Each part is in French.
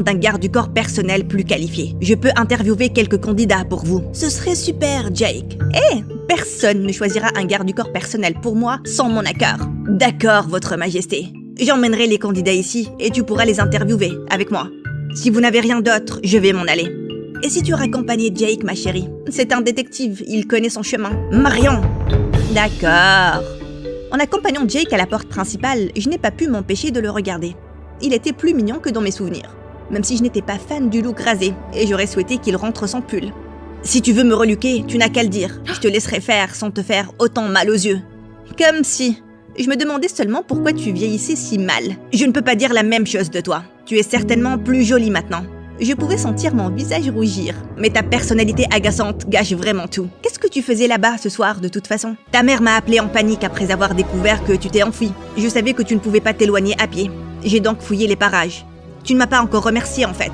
d'un garde du corps personnel plus qualifié. Je peux interviewer quelques candidats pour vous. Ce serait super, Jake. Personne ne choisira un garde du corps personnel pour moi sans mon accord. D'accord, votre majesté. J'emmènerai les candidats ici et tu pourras les interviewer avec moi. Si vous n'avez rien d'autre, je vais m'en aller. Et si tu raccompagnais Jake, ma chérie? C'est un détective, il connaît son chemin. Marion! D'accord. En accompagnant Jake à la porte principale, je n'ai pas pu m'empêcher de le regarder. Il était plus mignon que dans mes souvenirs, même si je n'étais pas fan du look rasé, et j'aurais souhaité qu'il rentre sans pull. Si tu veux me reluquer, tu n'as qu'à le dire. Je te laisserai faire sans te faire autant mal aux yeux. Comme si... Je me demandais seulement pourquoi tu vieillissais si mal. Je ne peux pas dire la même chose de toi. Tu es certainement plus jolie maintenant. Je pouvais sentir mon visage rougir. Mais ta personnalité agaçante gâche vraiment tout. Qu'est-ce que tu faisais là-bas ce soir de toute façon? Ta mère m'a appelé en panique après avoir découvert que tu t'es enfui. Je savais que tu ne pouvais pas t'éloigner à pied. J'ai donc fouillé les parages. Tu ne m'as pas encore remercié en fait.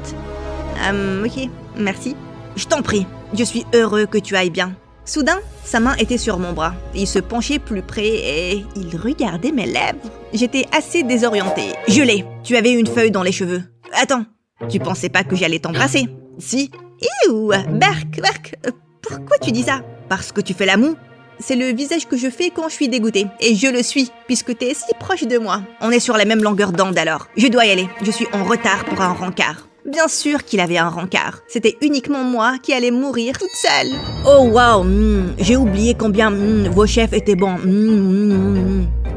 Ok, merci. Je t'en prie, je suis heureux que tu ailles bien. Soudain, sa main était sur mon bras. Il se penchait plus près et il regardait mes lèvres. J'étais assez désorientée. Gelée, tu avais une feuille dans les cheveux. Attends, tu pensais pas que j'allais t'embrasser? Si. Iouh, Berk, pourquoi tu dis ça? Parce que tu fais la moue? C'est le visage que je fais quand je suis dégoûtée. Et je le suis, puisque t'es si proche de moi. On est sur la même longueur d'onde alors. Je dois y aller, je suis en retard pour un rencard. Bien sûr qu'il avait un rencard. C'était uniquement moi qui allais mourir toute seule. Oh wow, j'ai oublié combien vos chefs étaient bons.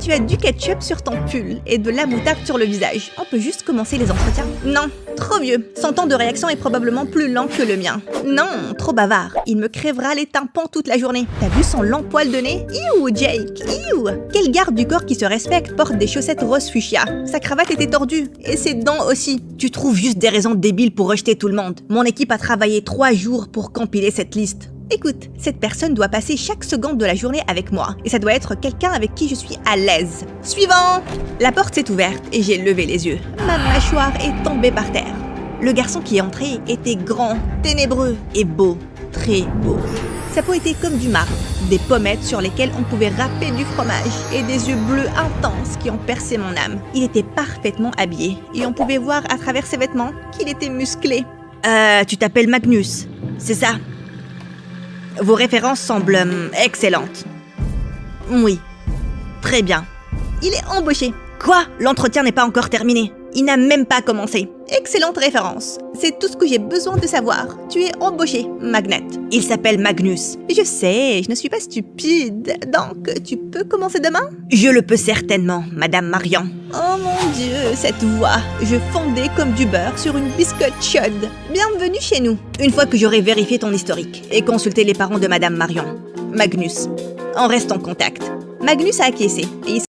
Tu as du ketchup sur ton pull et de la moutarde sur le visage. On peut juste commencer les entretiens? Non, trop vieux. Son temps de réaction est probablement plus lent que le mien. Non, trop bavard. Il me crèvera les tympans toute la journée. T'as vu son long poil de nez? Iouh, Jake, iouh. Quel garde du corps qui se respecte porte des chaussettes rose fuchsia? Sa cravate était tordue. Et ses dents aussi. Tu trouves juste des raisons débiles pour rejeter tout le monde. Mon équipe a travaillé 3 jours pour compiler cette liste. Écoute, cette personne doit passer chaque seconde de la journée avec moi. Et ça doit être quelqu'un avec qui je suis à l'aise. Suivant! La porte s'est ouverte et j'ai levé les yeux. Ma mâchoire est tombée par terre. Le garçon qui est entré était grand, ténébreux et beau. Très beau. Sa peau était comme du marbre, des pommettes sur lesquelles on pouvait râper du fromage et des yeux bleus intenses qui ont percé mon âme. Il était parfaitement habillé et on pouvait voir à travers ses vêtements qu'il était musclé. Tu t'appelles Magnus, c'est ça? Vos références semblent excellentes. Oui, très bien. Il est embauché. Quoi? L'entretien n'est pas encore terminé. Il n'a même pas commencé. Excellente référence. C'est tout ce que j'ai besoin de savoir. Tu es embauché, Magnet. Il s'appelle Magnus. Je sais, je ne suis pas stupide. Donc, tu peux commencer demain? Je le peux certainement, Madame Marion. Oh mon Dieu, cette voix. Je fondais comme du beurre sur une biscotte chaude. Bienvenue chez nous. Une fois que j'aurai vérifié ton historique et consulté les parents de Madame Marion. Magnus, on reste en contact. Magnus a acquiescé et il